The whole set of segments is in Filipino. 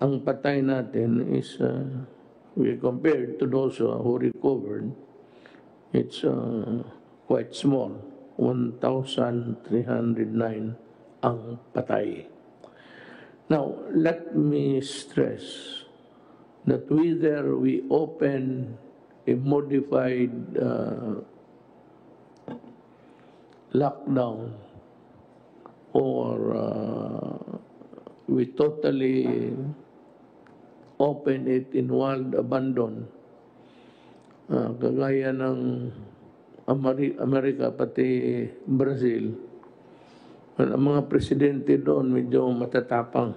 ang patay natin is, we compared to those who recovered, it's quite small. 1,309 ang patay. Now, let me stress that whether we open a modified lockdown or we totally open it in wild abandon, kagaya ng Amerika pati Brazil, ang mga presidente doon medyo matatapang.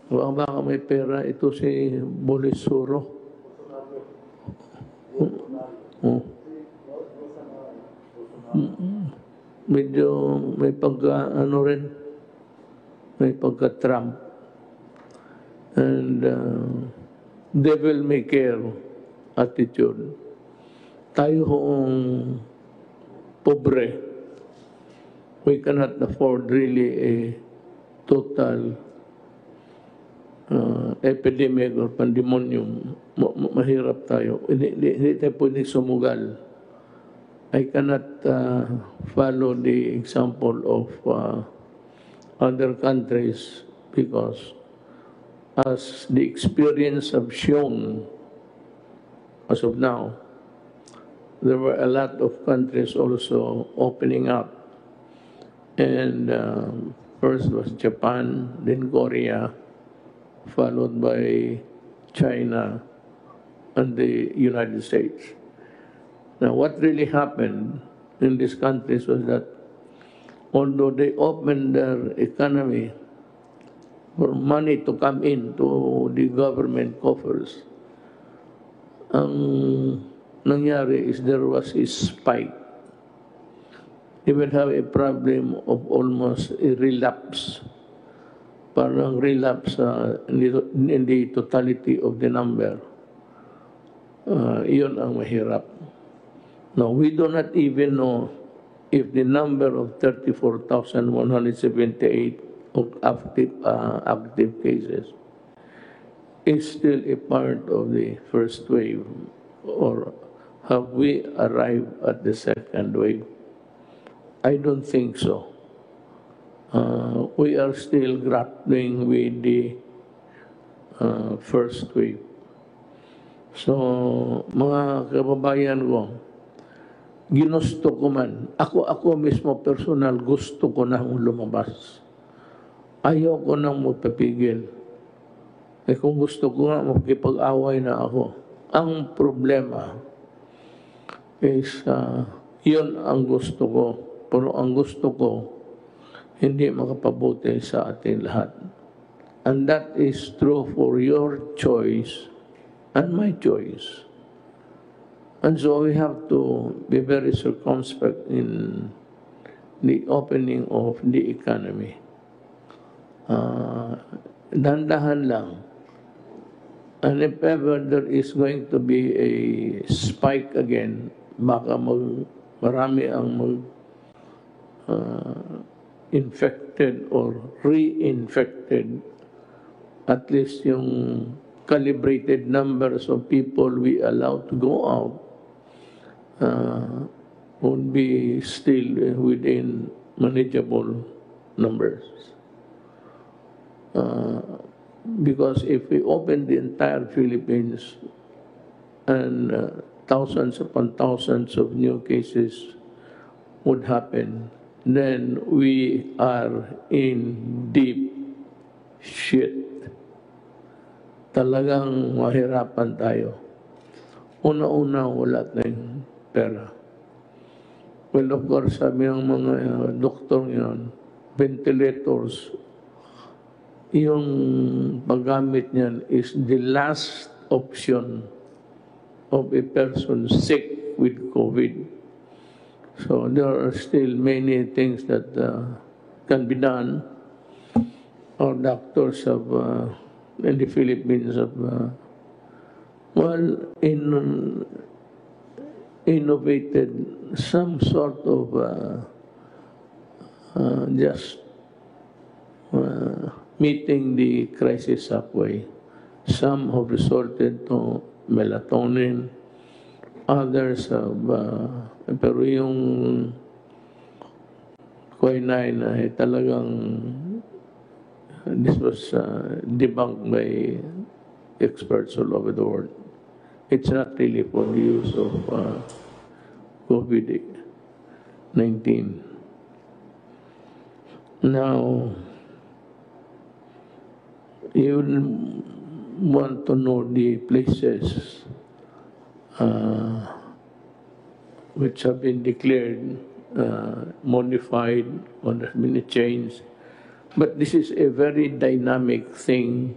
Baka may pera, ito si Bolsonaro. Medyo may may pagka-Trump. And devil may care attitude. Tayo hong pobre, we cannot afford really a total epidemic or pandemonium. Mahirap tayo. Hindi tayo pwedeng sumugal. I cannot follow the example of other countries because as the experience have shown as of now, there were a lot of countries also opening up. And first was Japan, then Korea, followed by China and the United States. Now, what really happened in these countries was that although they opened their economy for money to come into the government coffers, ang nangyari is there was a spike. They will have a problem of almost a relapse. Parang relapse in the totality of the number. Iyon ang mahirap. Now, we do not even know if the number of 34,178 of active cases is still a part of the first wave, or have we arrived at the second wave? I don't think so. We are still grappling with the first wave. So, mga kababayan ko, ginusto ko man, ako mismo personal, gusto ko nang lumabas. Ayaw ko nang magpapigil. Kung gusto ko nga, magkipag-away na ako. Ang problema is, yun ang gusto ko. Pero ang gusto ko, hindi makapabuti sa ating lahat. And that is true for your choice and my choice. And so we have to be very circumspect in the opening of the economy. Dahan-dahan lang. And if ever there is going to be a spike again, baka marami ang infected or reinfected, at least yung calibrated numbers of people we allow to go out would be still within manageable numbers. Because if we open the entire Philippines and thousands upon thousands of new cases would happen, then we are in deep shit. Talagang mahirapan tayo. Una-una, wala tayong pera. Well, of course, sabi ng mga doktor yun, ventilators, yung paggamit niyan is the last option of a person sick with COVID. So there are still many things that can be done. Our doctors have, in the Philippines, have, innovated some sort of just meeting the crisis halfway. Some have resorted to melatonin, others have, pero yung quinine ay talagang, this was debunked by experts all over the world. It's not really for the use of COVID-19. Now, you want to know the places which have been declared modified or there's been a change. But this is a very dynamic thing.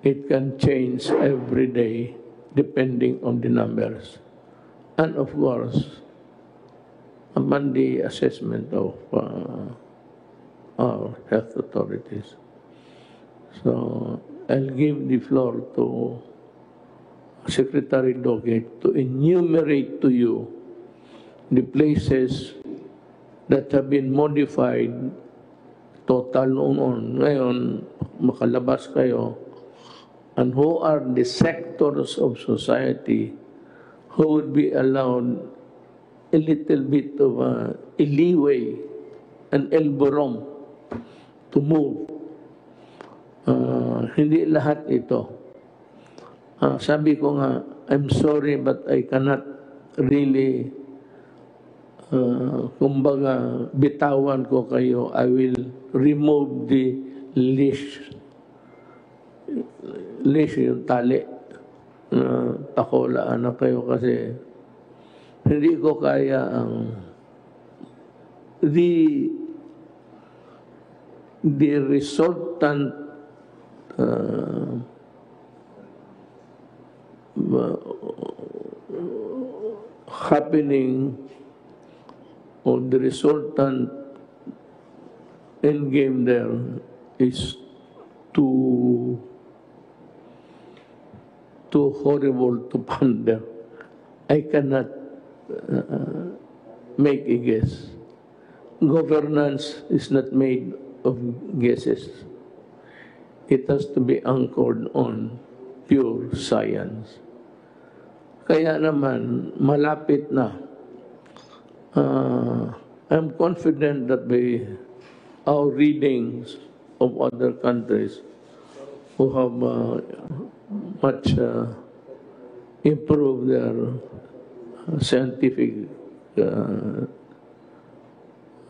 It can change every day depending on the numbers. And of course, upon the assessment of our health authorities. So I'll give the floor to Secretary Doggett to enumerate to you the places that have been modified total noon. Ngayon, makalabas kayo. And who are the sectors of society who would be allowed a little bit of a leeway, an elbow room to move. Hindi lahat ito. Sabi ko nga, I'm sorry but I cannot really, kumbaga, bitawan ko kayo. I will remove the leash. Leash yung tali. Takolaan na kayo kasi hindi ko kaya ang the resultant happening or the resultant end game there is too horrible to ponder. I cannot make a guess. Governance is not made of guesses. It has to be anchored on pure science. Kaya naman, malapit na. I'm confident that by our readings of other countries who have much improved their scientific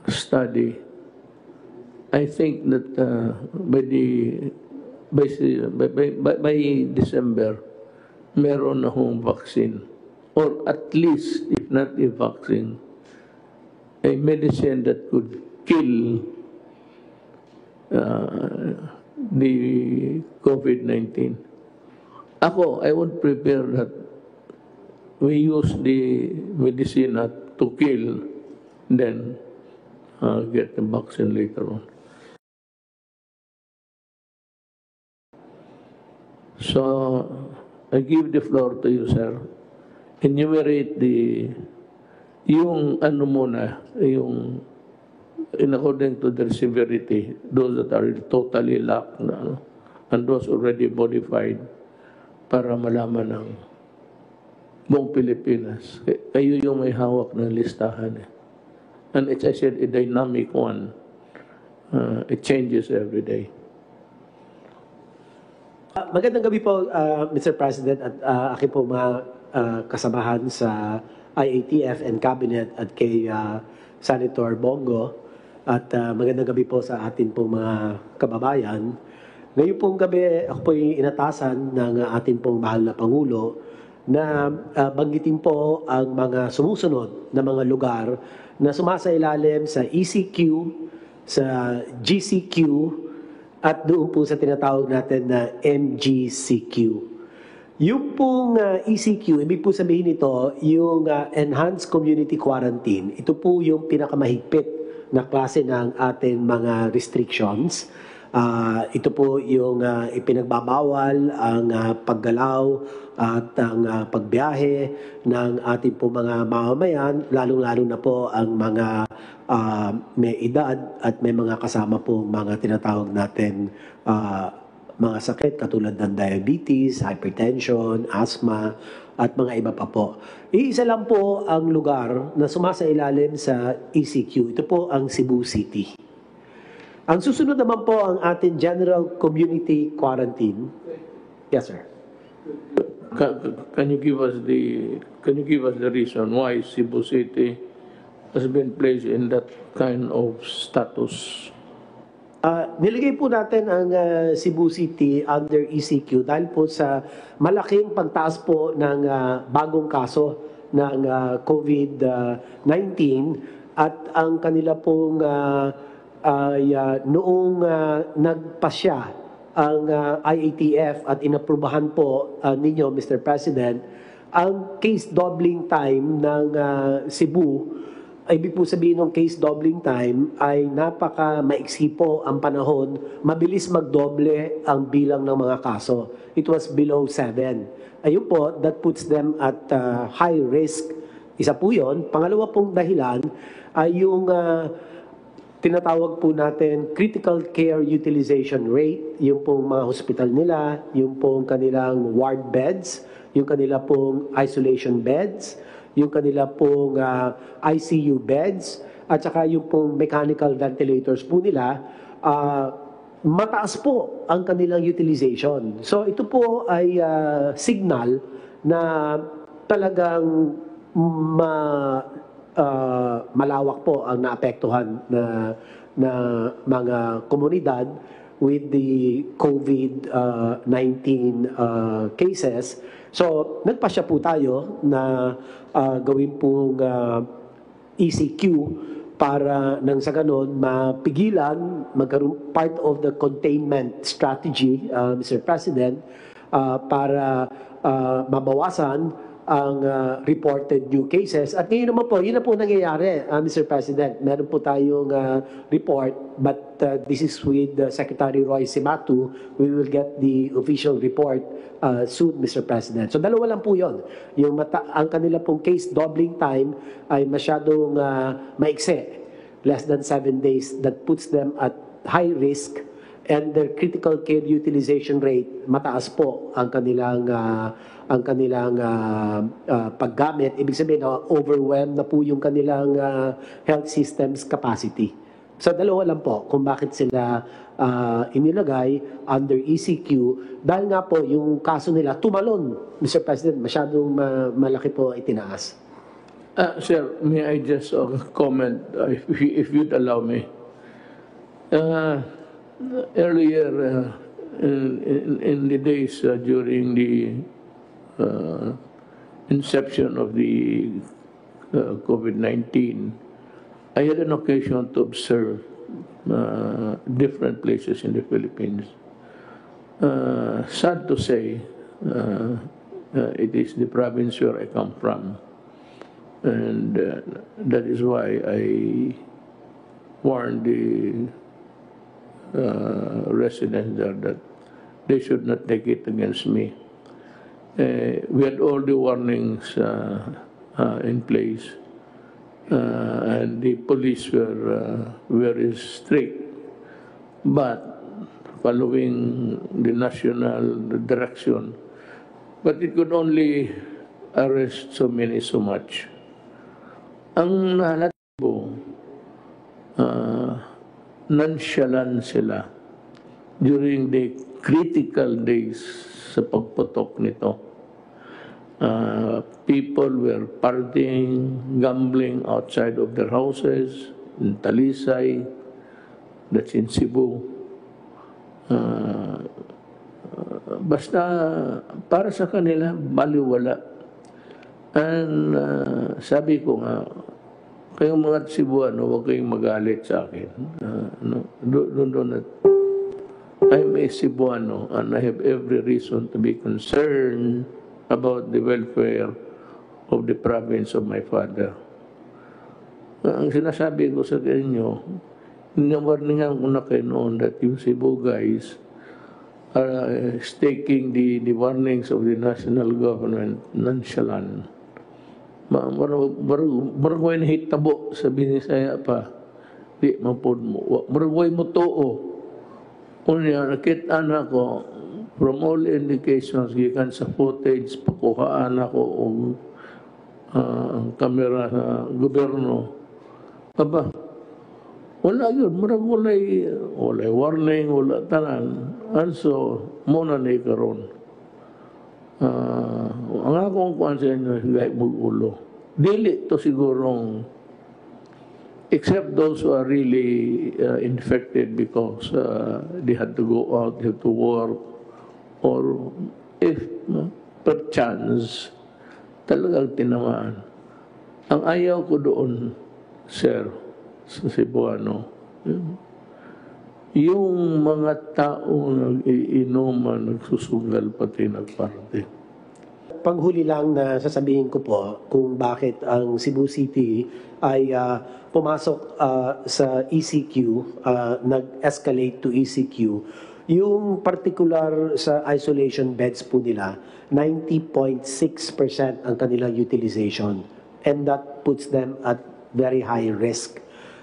study, I think that by December, meron na hong vaccine. Or at least, if not a vaccine, a medicine that could kill the COVID-19. Ako, I would prepare that we use the medicine to kill, then get the vaccine later on. So, I give the floor to you, sir. Enumerate yung ano muna, yung in according to their severity, those that are totally locked na, and those already modified para malaman ng buong Pilipinas. Kayo yung may hawak ng listahan. And it's, I said, a dynamic one. It changes every day. Magandang gabi po, Mr. President, at aking po mga kasamahan sa IATF and Cabinet at kay Senator Bongo. At magandang gabi po sa atin pong mga kababayan. Ngayon pong gabi, ako po yung inatasan ng atin pong mahal na Pangulo na banggitin po ang mga sumusunod na mga lugar na sumasailalim sa ECQ, sa GCQ, at doon po sa tinatawag natin na MGCQ. Yung pong ECQ, ibig po sabihin ito, yung Enhanced Community Quarantine. Ito po yung pinakamahigpit na klase ng ating mga restrictions. Ito po yung ipinagbabawal ang paggalaw at ang pagbiyahe ng ating po mga mamamayan, lalong-lalo na po ang mga may edad at may mga kasama po mga tinatawag natin mga sakit katulad ng diabetes, hypertension, asthma, at mga iba pa po. Iisa lang po ang lugar na sumasailalim sa ECQ. Ito po ang Cebu City. Ang susunod naman po ang ating General Community Quarantine. Yes, sir. Can you give us the reason why Cebu City has been placed in that kind of status? Nilagay po natin ang Cebu City under ECQ dahil po sa malaking pagtaas po ng bagong kaso ng COVID-19 at ang kanila pong noong nagpasya ang IATF at inaprubahan po ninyo, Mr. President, ang case doubling time ng Cebu. Ibig po sabihin ng case doubling time ay napaka-maiksi po ang panahon, mabilis magdoble ang bilang ng mga kaso. It was below 7. Ayun po, that puts them at high risk. Isa po yun. Pangalawa pong dahilan ay yung tinatawag po natin critical care utilization rate, yung pong mga hospital nila, yung pong kanilang ward beds, yung kanila pong isolation beds, yung kanila pong ICU beds, at saka yung pong mechanical ventilators po nila, mataas po ang kanilang utilization. So ito po ay signal na talagang malawak po ang naapektuhan na mga komunidad with the COVID-19 cases. So, nagpasya po tayo na gawin pong ECQ para nang sa ganon mapigilan, magkaroon part of the containment strategy, Mr. President, para mabawasan ang reported new cases. At ngayon naman po, yun na po nangyayari, Mr. President. Meron po tayong report, but this is with Secretary Roy Cimatu. We will get the official report soon, Mr. President. So dalawa lang po yun. Ang kanila pong case doubling time ay masyadong maikse, less than 7 days. That puts them at high risk, and their critical care utilization rate, mataas po ang kanilang paggamit. Ibig sabihin, overwhelmed na po yung kanilang health systems capacity. So dalawa lang po kung bakit sila inilagay under ECQ, dahil nga po yung kaso nila tumalon, Mr. President, masyadong malaki po itinaas. Sir, may I just comment, if you'd allow me? Earlier, in the days during the inception of the COVID-19, I had an occasion to observe different places in the Philippines. Sad to say, it is the province where I come from, and that is why I warned the residents there that they should not take it against me. We had all the warnings in place, and the police were very strict. But following the national direction, but it could only arrest so many so much. Ang nahalata po, nonchalant sila during the critical days sa pagputok nito. People were partying, gambling outside of their houses in Talisay, that's in Cebu. Basta para sa kanila, baliwala. And sabi ko nga, kayong mga Cebuano, huwag kayong magalit sa akin. I'm a Cebuano and I have every reason to be concerned about the welfare of the province of my father. Ang sinasabi ko sa inyo, Nawarningan ko na kayo noon that yung Cebu guys are taking the warnings of the national government nonchalant. Maragway na hitabo sa binisaya pa. Di mapod mo. Maragway mo too. Unya, nakita na ko, from all indications, gikan sa footage, pakuhaan ako ang kamera sa gobyerno. Aba, wala yun. Maragway warning, wala tanan. Also, muna na ikaroon. Ang akong kuhan sa inyo, higay mag-ulo. Dili to sigurong, except those who are really infected because they had to go out, they had to work, or if perchance, talagang tinamaan. Ang ayaw ko doon, sir, sa Cebuano, yung mga tao nag-iinuman, nagsusugal, pati nagparte. Panghuli lang na sasabihin ko po kung bakit ang Cebu City ay pumasok sa ECQ, nag-escalate to ECQ. Yung particular sa isolation beds po nila, 90.6% ang kanilang utilization. And that puts them at very high risk.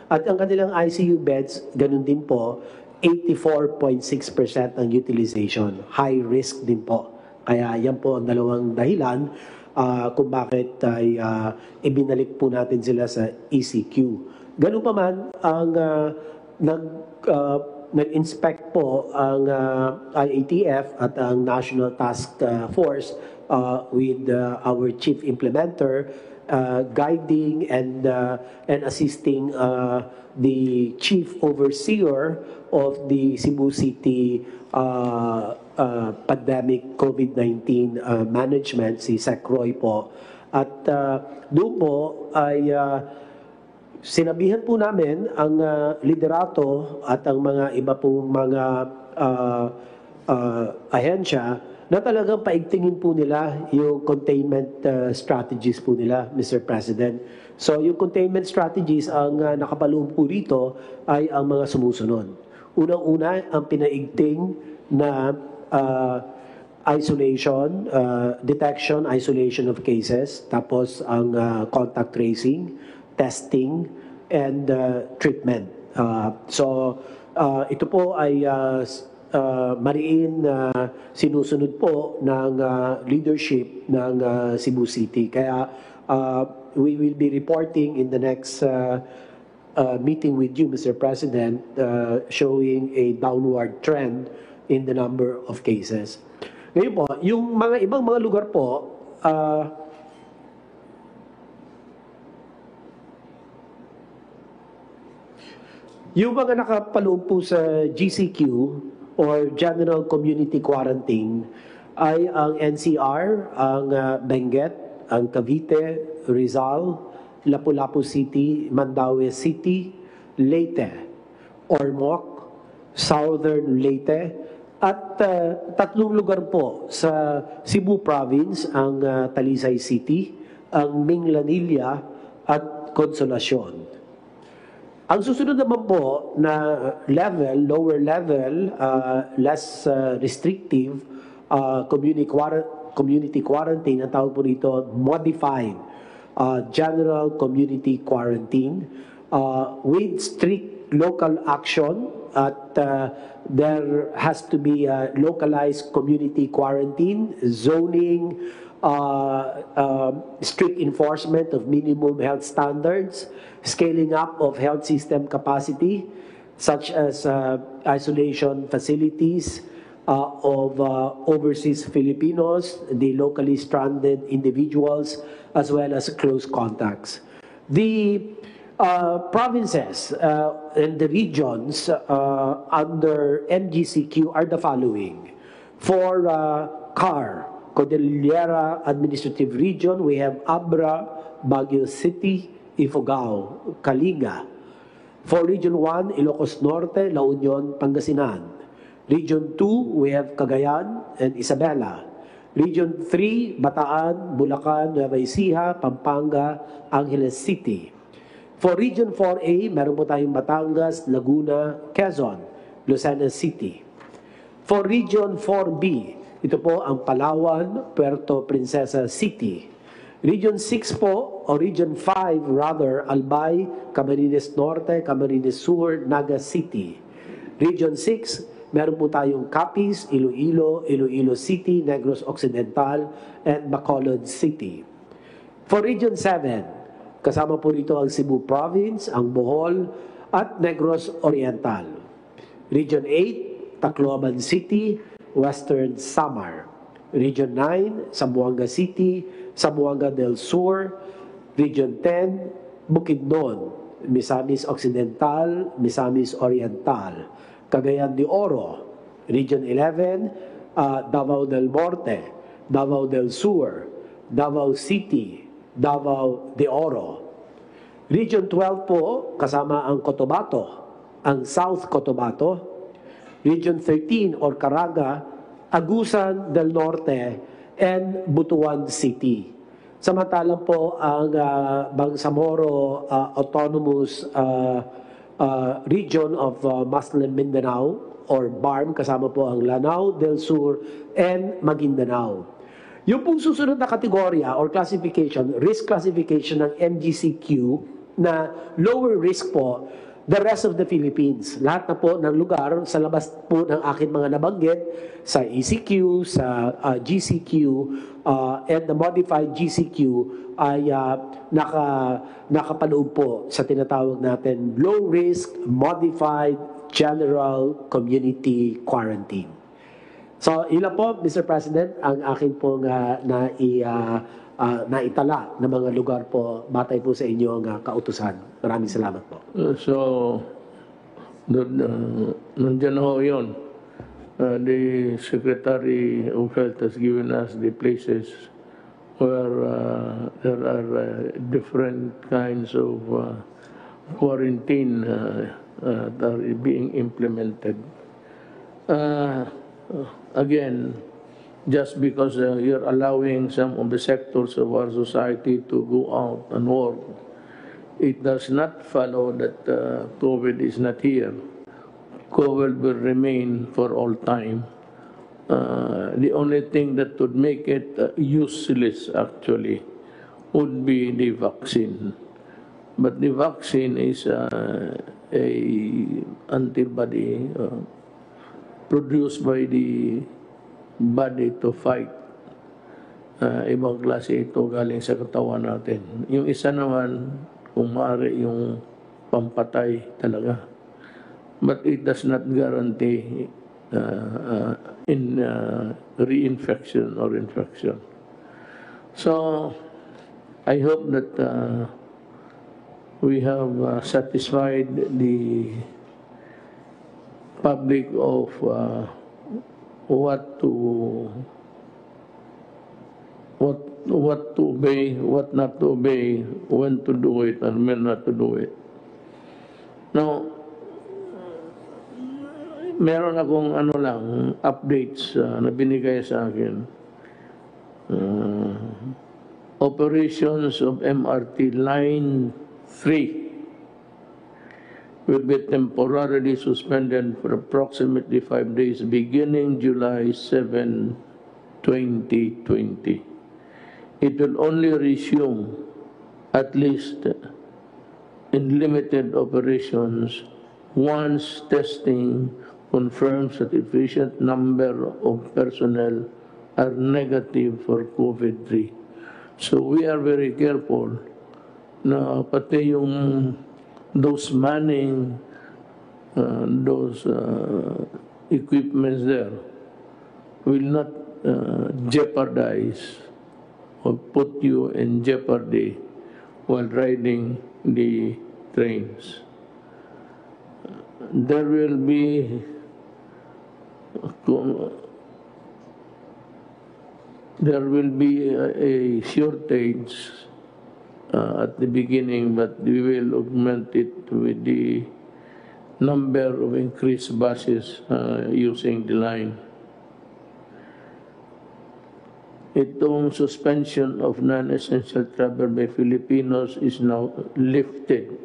At ang kanilang ICU beds, ganun din po, 84.6% ang utilization. High risk din po. Kaya yan po ang dalawang dahilan kung bakit ay ibinalik po natin sila sa ECQ. Ganun pa man, ang nag-inspect po ang IATF at ang National Task Force with our chief implementer, guiding and assisting the chief overseer of the Cebu City pandemic COVID-19 management, si Sec Roy po. At doon po ay sinabihan po namin ang liderato at ang mga iba pong mga ahensya na talagang paigtingin po nila yung containment strategies po nila, Mr. President. So yung containment strategies, ang nakapaloob po rito ay ang mga sumusunod. Unang-una, ang pinaigting na isolation, detection, isolation of cases, tapos ang contact tracing, testing, and treatment. So ito po ay mariin na sinusunod po ng leadership ng Cebu City. Kaya we will be reporting in the next meeting with you, Mr. President, showing a downward trend in the number of cases. Ngayon po, yung mga ibang mga lugar po, yung mga nakapaloob po sa GCQ or General Community Quarantine ay ang NCR, ang Benguet, ang Cavite, Rizal, Lapu-Lapu City, Mandaue City, Leyte, Ormoc, Southern Leyte, at tatlong lugar po sa Cebu Province, ang Talisay City, ang Minglanilla at Consolacion. Ang susunod naman po na level, lower level, less restrictive, community quarantine, ang tawag po rito, modified general community quarantine with strict local action at there has to be a localized community quarantine, zoning, strict enforcement of minimum health standards, scaling up of health system capacity, such as isolation facilities of overseas Filipinos, the locally stranded individuals, as well as close contacts. The provinces and the regions under MGCQ are the following. For CAR, Cordillera Administrative Region, we have Abra, Baguio City, Ifugao, Kalinga. For Region 1, Ilocos Norte, La Union, Pangasinan. Region 2, we have Cagayan and Isabela. Region 3, Bataan, Bulacan, Nueva Ecija, Pampanga, Angeles City. For Region 4A, meron po tayong Batangas, Laguna, Quezon, Lucena City. For Region 4B, ito po ang Palawan, Puerto Princesa City. Region 6 po, o Region 5 rather, Albay, Camarines Norte, Camarines Sur, Naga City. Region 6, meron po tayong Capiz, Iloilo, Iloilo City, Negros Occidental, and Bacolod City. For Region 7, kasama po rito ang Cebu Province, ang Bohol, at Negros Oriental. Region 8, Tacloban City, Western Samar. Region 9, Zamboanga City, Zamboanga del Sur. Region 10, Bukidnon, Misamis Occidental, Misamis Oriental. Cagayan de Oro. Region 11, Davao del Norte, Davao del Sur, Davao City, Davao de Oro. Region 12 po, kasama ang Cotabato, ang South Cotabato. Region 13 or Caraga, Agusan del Norte, and Butuan City. Samantalang po ang Bangsamoro Autonomous Region of Muslim Mindanao or BARM, kasama po ang Lanao del Sur and Maguindanao. Yung pong susunod na kategorya or classification, risk classification ng MGCQ na lower risk po, the rest of the Philippines. Lahat na po ng lugar sa labas po ng aking mga nabanggit, sa ECQ, sa GCQ, and the modified GCQ ay nakapaloob po sa tinatawag natin low risk, modified, general community quarantine. So, ilan po, Mr. President, ang akin pong naitala na mga lugar po batay po sa inyong kautusan. Maraming salamat po. Nandiyan ho yun. The Secretary of Health has given us the places where there are different kinds of quarantine that are being implemented. Again, just because you're allowing some of the sectors of our society to go out and work, it does not follow that COVID is not here. COVID will remain for all time. The only thing that would make it useless, actually, would be the vaccine. But the vaccine is a antibody produced by the body to fight. Ibang klase ito galing sa katawan natin. Yung isa naman, kung maaari yung pampatay talaga. But it does not guarantee reinfection or infection. So, I hope that we have satisfied the public of what to obey, what not to obey, when to do it, and when not to do it. Now, meron akong updates na binigay sa akin. Operations of MRT Line 3 will be temporarily suspended for approximately 5 days beginning July 7, 2020. It will only resume, at least in limited operations, once testing confirms that sufficient number of personnel are negative for COVID-3. So we are very careful na pati yung those manning, those equipments there will not jeopardize or put you in jeopardy while riding the trains. There will be a shortage at the beginning, but we will augment it with the number of increased buses using the line. Itong suspension of non-essential travel by Filipinos is now lifted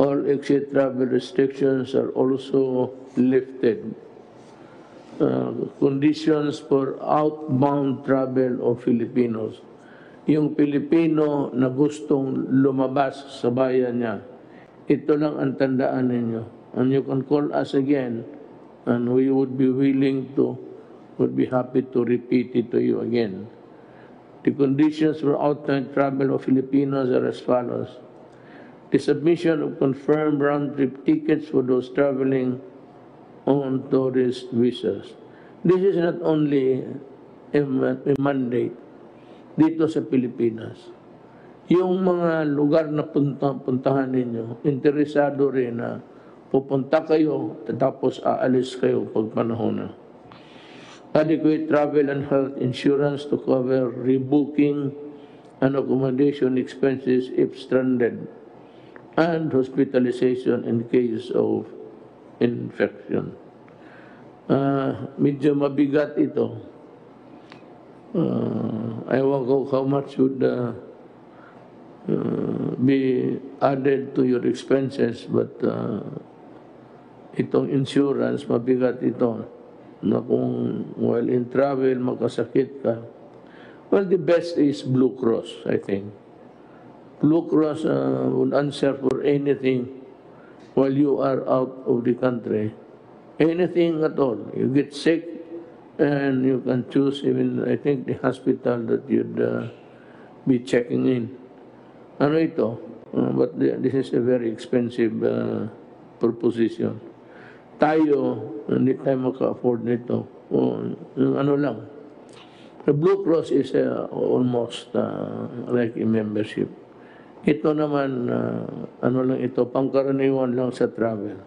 all exit travel restrictions are also lifted. Conditions for outbound travel of Filipinos. Yung Pilipino na gustong lumabas sa bayan niya, ito lang ang tandaan ninyo. And you can call us again, and we would be happy to repeat it to you again. The conditions for outbound travel of Filipinos are as follows. The submission of confirmed round-trip tickets for those traveling on tourist visas. This is not only a mandate dito sa Pilipinas. Yung mga lugar na puntahan ninyo, interesado rin na pupunta kayo, tapos aalis kayo pag panahon na. Adequate travel and health insurance to cover rebooking and accommodation expenses if stranded, and hospitalization in case of infection. Medyo mabigat ito. Ewan ko how much would be added to your expenses, but itong insurance, mabigat ito. Na kung while in travel, makasakit ka. Well, the best is Blue Cross, I think. Blue Cross would answer for anything while you are out of the country. Anything at all. You get sick, and you can choose even, I think, the hospital that you'd be checking in. Ano ito? But this is a very expensive proposition. Tayo, hindi tayo maka-afford nito. Ano lang. The Blue Cross is almost like a membership. Ito naman, ano lang ito, pangkaraniwan lang sa travel.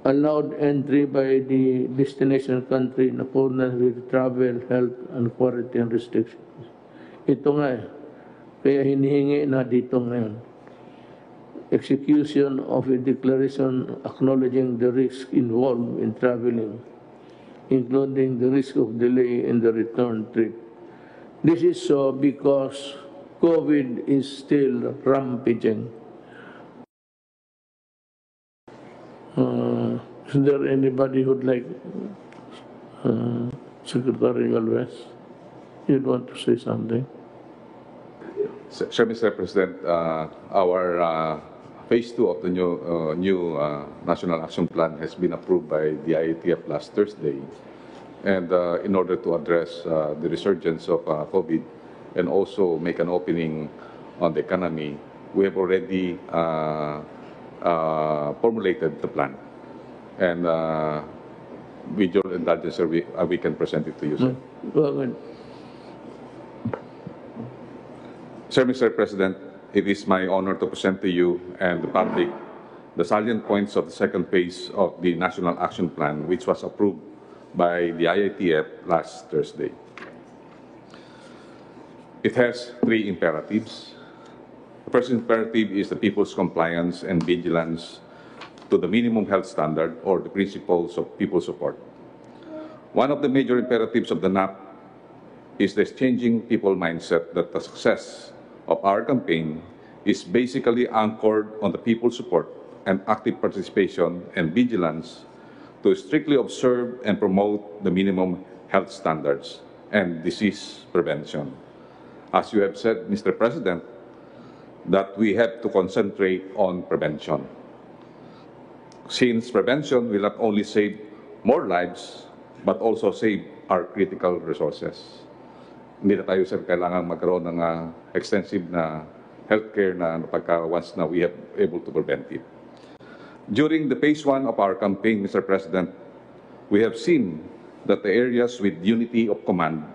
Allowed entry by the destination country in accordance with travel, health, and quarantine restrictions. Ito nga kaya hinihingi na dito ngayon. Execution of a declaration acknowledging the risk involved in traveling, including the risk of delay in the return trip. This is so because COVID is still rampaging. Is there anybody who'd like, Secretary Galvez, you'd want to say something? Sir, Mr. President, our Phase 2 of the new National Action Plan has been approved by the IATF last Thursday. And in order to address the resurgence of COVID and also make an opening on the economy, we have already formulated the plan. And with your indulgence, sir, we can present it to you, sir. Well, Sir, Mr. President, it is my honor to present to you and the public the salient points of the second phase of the National Action Plan, which was approved by the IATF last Thursday. It has three imperatives. The first imperative is the people's compliance and vigilance to the minimum health standard or the principles of people support. One of the major imperatives of the NAP is the changing people mindset that the success of our campaign is basically anchored on the people's support and active participation and vigilance to strictly observe and promote the minimum health standards and disease prevention. As you have said, Mr. President, that we have to concentrate on prevention. Since prevention will not only save more lives, but also save our critical resources. Hindi na tayo, sir, kailangan magkaroon ng extensive na healthcare na pagka once na we have able to prevent it. During the phase 1 of our campaign, Mr. President, we have seen that the areas with unity of command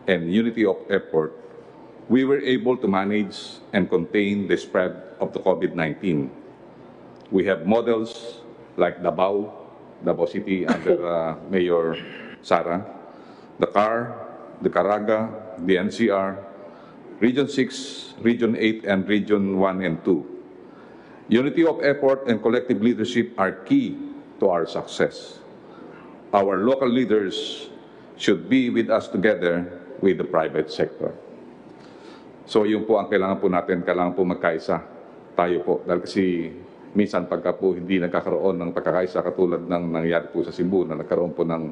and unity of effort, we were able to manage and contain the spread of the COVID-19. We have models like Davao City under Mayor Sara, the CAR, the Caraga, the NCR, Region 6, Region 8, and Region 1 and 2. Unity of effort and collective leadership are key to our success. Our local leaders should be with us together with the private sector. So yun po ang kailangan po natin, kailangan po magkaisa tayo po. Dahil kasi minsan pagka po hindi nagkakaroon ng pagkakaisa katulad ng nangyari po sa Cebu na nagkaroon po ng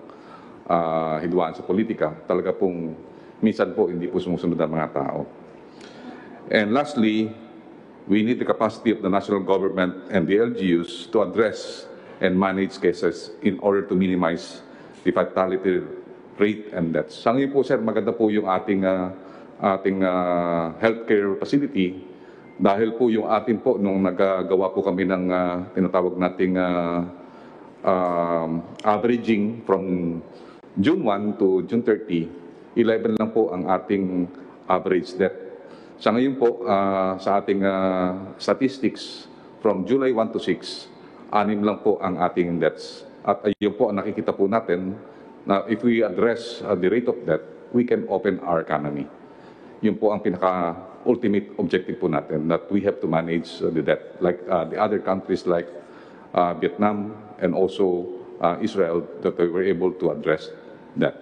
hidwaan sa politika, talaga pong minsan po hindi po sumusunod ang mga tao. And lastly, we need the capacity of the national government and the LGUs to address and manage cases in order to minimize the fatality rate and deaths. Sa ngayon po, sir, maganda po yung ating healthcare facility dahil po yung atin po, nung nagagawa po kami ng tinatawag nating averaging from June 1 to June 30, 11 lang po ang ating average death. Sa ngayon po, sa ating statistics, from July 1 to 6, 6 lang po ang ating deaths. At ayun po, nakikita po natin na if we address the rate of death, we can open our economy. Yun po ang pinaka-ultimate objective po natin, that we have to manage the death. Like the other countries like Vietnam and also Israel, that they were able to address that.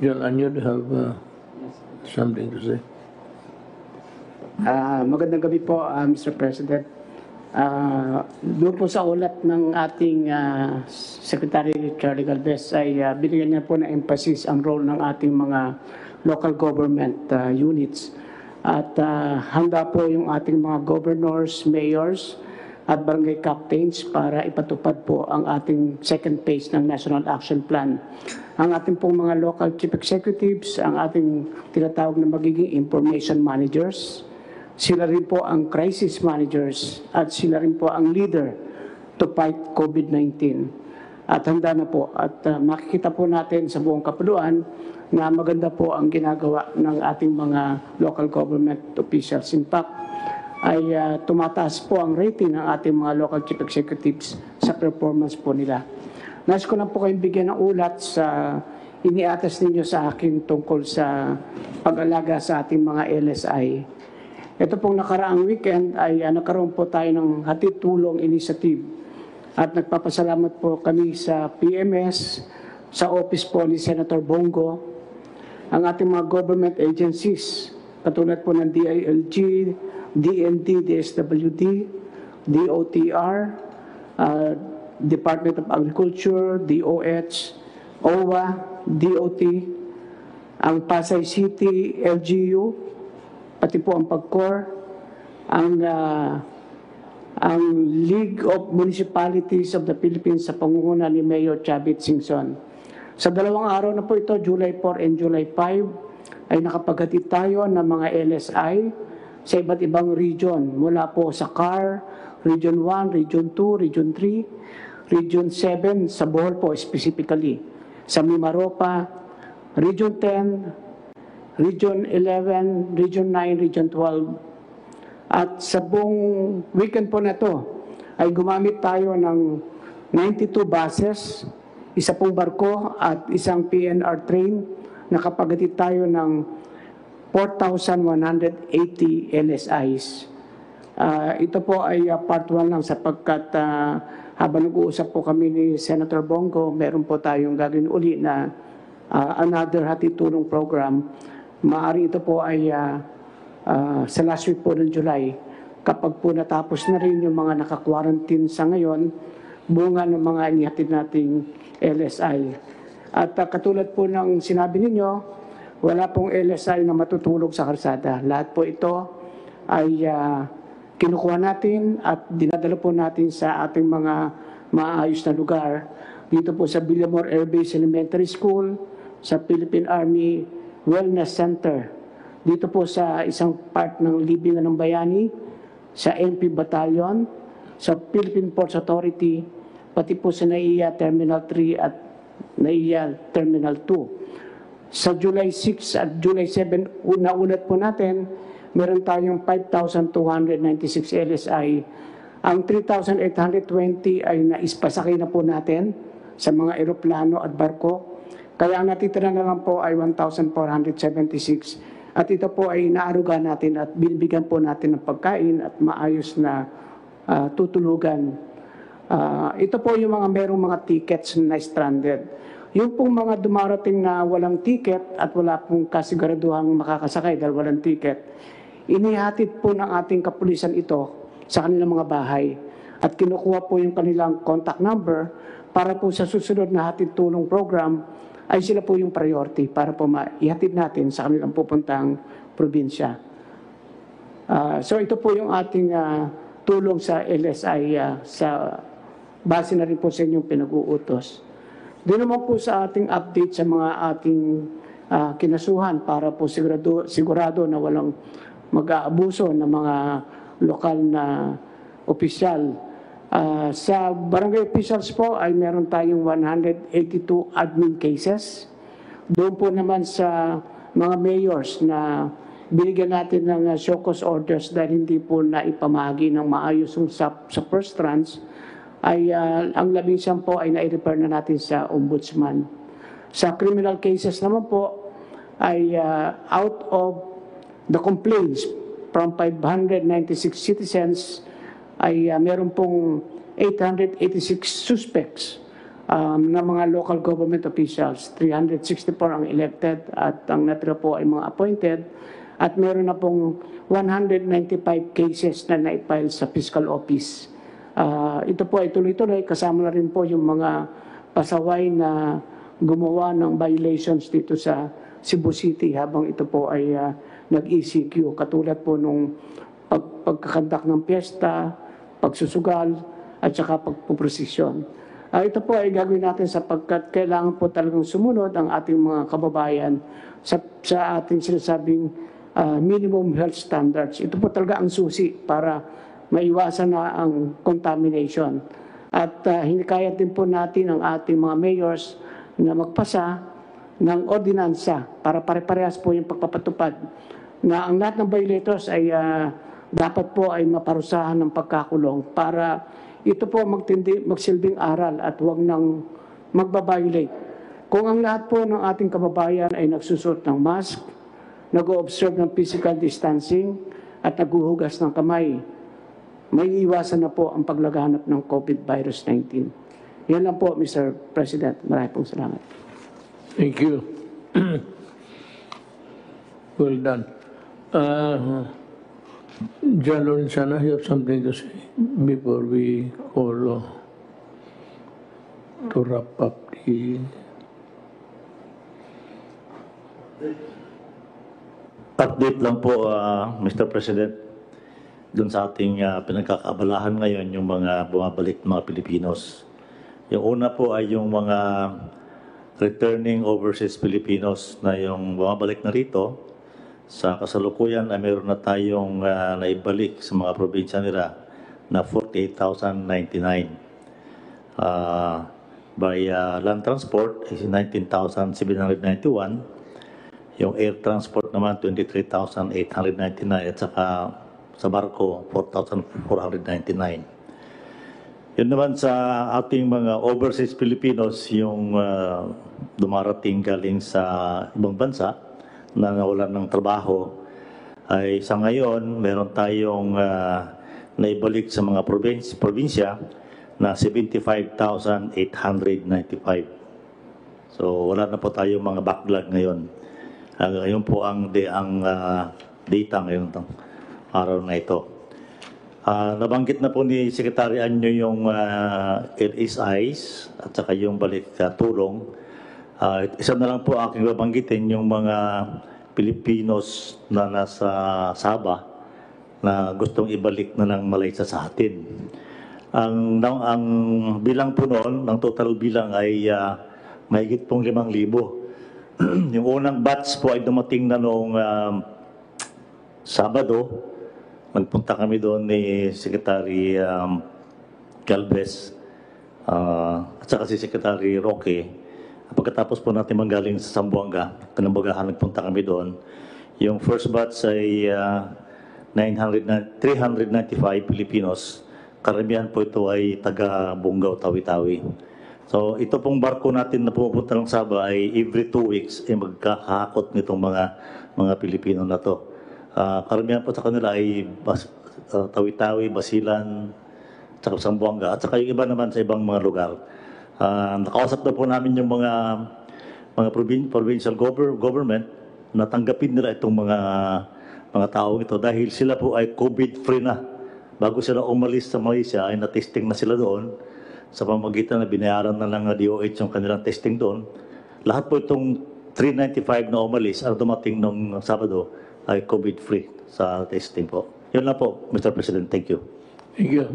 John Anyo, do you have something to say? Magandang gabi po, Mr. President. Doon po sa ulat ng ating Secretary Charlie Galvez ay binigyan niya po na emphasis ang role ng ating mga local government units. At handa po yung ating mga governors, mayors, at barangay captains para ipatupad po ang ating second phase ng National Action Plan. Ang ating pong mga local chief executives, ang ating tinatawag na magiging information managers, sila rin po ang crisis managers at sila rin po ang leader to fight COVID-19. At handa na po at makikita po natin sa buong kapuluan na maganda po ang ginagawa ng ating mga local government officials. In fact, ay tumataas po ang rating ng ating mga local chief executives sa performance po nila. Nais ko lang po kayong bigyan ng ulat sa iniatas ninyo sa akin tungkol sa pag-alaga sa ating mga LSI. Ito pong nakaraang weekend ay nagkaroon po tayo ng hatid-tulong initiative at nagpapasalamat po kami sa PMS, sa office po ni Senator Bongo, ang ating mga government agencies, katulad po ng DILG, DND, DSWD, DOTR, Department of Agriculture, DOH, OWA, DOT, ang Pasay City, LGU, pati po ang PAGCOR, ang League of Municipalities of the Philippines sa pangunguna ni Mayor Chavit Singson. Sa 2 araw na po ito, July 4 and July 5, ay nakapaghatid tayo ng mga LSI sa iba't ibang region, mula po sa CAR, Region 1, Region 2, Region 3, Region 7, sa Bohol po specifically, sa Mimaropa, Region 10, Region 11, Region 9, Region 12. At sa buong weekend po na to, ay gumamit tayo ng 92 buses, isa pong barko at isang PNR train. Nakapaghatid tayo ng 4,180 LSIs. Ito po ay part 1 lang sapagkat habang nag-uusap po kami ni Senator Bongo, meron po tayong gagawin uli na another hatid-tulong program. Maaari ito po ay sa last week po ng July. Kapag po natapos na rin yung mga naka-quarantine sa ngayon, bunga ng mga inihatid nating LSI. At katulad po ng sinabi ninyo, wala pong LSI na matutulog sa kalsada. Lahat po ito ay kinukuha natin at dinadala po natin sa ating mga maayos na lugar. Dito po sa Villamor Air Base Elementary School, sa Philippine Army Wellness Center. Dito po sa isang part ng Libingan ng Bayani, sa MP Battalion, sa Philippine Ports Authority, pati po sa NAIA Terminal 3 at NAIA Terminal 2. Sa July 6 at July 7, naulat po natin, meron tayong 5,296 LSI. Ang 3,820 ay naispasakay na po natin sa mga eroplano at barko. Kaya ang natitira na lang po ay 1,476. At ito po ay naaruga natin at binibigyan po natin ng pagkain at maayos na tutulugan. Ito po yung mga merong mga tickets na stranded. Yung pong mga dumarating na walang ticket at wala pong kasiguraduhang makakasakay dahil walang ticket, inihatid po ng ating kapulisan ito sa kanilang mga bahay at kinukuha po yung kanilang contact number para po sa susunod na hatid tulong program ay sila po yung priority para po maihatid natin sa kanilang pupuntang probinsya. So ito po yung ating tulong sa LSI sa base na rin po sa inyong pinag-uutos. Doon naman po sa ating update sa mga ating kinasuhan para po sigurado na walang mag-aabuso ng mga lokal na opisyal. Sa barangay officials po ay meron tayong 182 admin cases. Doon po naman sa mga mayors na binigyan natin ng show cause orders dahil hindi po naipamahagi ng maayos sa first tranche, ay ang 11 po ay nai-refer na natin sa ombudsman. Sa criminal cases naman po ay out of the complaints from 596 citizens ay meron pong 886 suspects na mga local government officials. 364 ang elected at ang natira po ay mga appointed. At meron na pong 195 cases na naipile sa fiscal office. Ito po ay tuloy-tuloy, kasama na rin po yung mga pasaway na gumawa ng violations dito sa Cebu City habang ito po ay nag-ECQ. Katulad po nung pagkakandak ng piyesta, pagsusugal, at saka pagpuprosesyon. Ito po ay gagawin natin sapagkat kailangan po talagang sumunod ang ating mga kababayan sa ating sinasabing minimum health standards. Ito po talaga ang susi para maiwasan na ang contamination. At hinikayat din po natin ang ating mga mayors na magpasa ng ordinansa para pare-parehas po yung pagpapatupad na ang lahat ng violators ay dapat po ay maparusahan ng pagkakulong para ito po magsilbing aral at huwag nang magbabiolate. Kung ang lahat po ng ating kababayan ay nagsusuot ng mask, nag-o-observe ng physical distancing at naghuhugas ng kamay, may iwasan na po ang paglaganap ng COVID-19. Yan lang po, Mr. President. Maraming pong salamat. Thank you. Well done. John Lawrence, you have something to say before we call to wrap up the... Update lang po, Mr. President, dun sa ating pinagkakaabalahan ngayon, yung mga bumabalik mga Pilipinos. Yung una po ay yung mga returning overseas Filipinos na yung bumabalik na rito. Sa kasalukuyan ay meron na tayong naibalik sa mga probinsya nila na 48,099. By land transport is 19,791. Yung air transport naman, 23,899 at saka sa barko, 4,499. Yun naman sa ating mga overseas Filipinos, yung dumarating galing sa ibang bansa na nawalan ng trabaho, ay sa ngayon, meron tayong naibalik sa mga probinsya na 75,895. So wala na po tayong mga backlog ngayon. Ngayon po ang data ngayon ng araw na ito. Nabanggit na po ni Secretary Anyo yung LSIs at saka yung balik tulong. Isa na lang po aking babanggitin yung mga Pilipinos na nasa Sabah na gustong ibalik na ng Malaysia sa atin. Ang bilang po noon, ang total bilang ay mahigit pong 5,000. Yung unang batch po ay dumating na noong Sabado. Nagpunta kami doon ni Secretary Galvez at saka si Secretary Roque. Pagkatapos po natin manggaling sa Zamboanga, Kanambagahan, nagpunta kami doon. Yung first batch ay 395 Filipinos. Karamihan po ito ay taga Bungaw, Tawi-Tawi. So ito pong barko natin na pumupunta ng Sabah ay every 2 weeks ay magkakahakot nitong mga Pilipino na to. Karamihan po sa kanila ay Tawi-Tawi, Basilan, at Zamboanga, at saka yung iba naman sa ibang mga lugar. Nakausap na po namin yung mga provincial government na tanggapin nila itong mga mga taong ito dahil sila po ay COVID-free na. Bago sila umalis sa Malaysia ay na-testing na sila doon sa pamamagitan na binayaran na ng DOH yung kanilang testing doon. Lahat po itong 395 na umalis ang dumating nung Sabado ay COVID-free sa testing po. Yun lang po, Mr. President. Thank you. Thank you.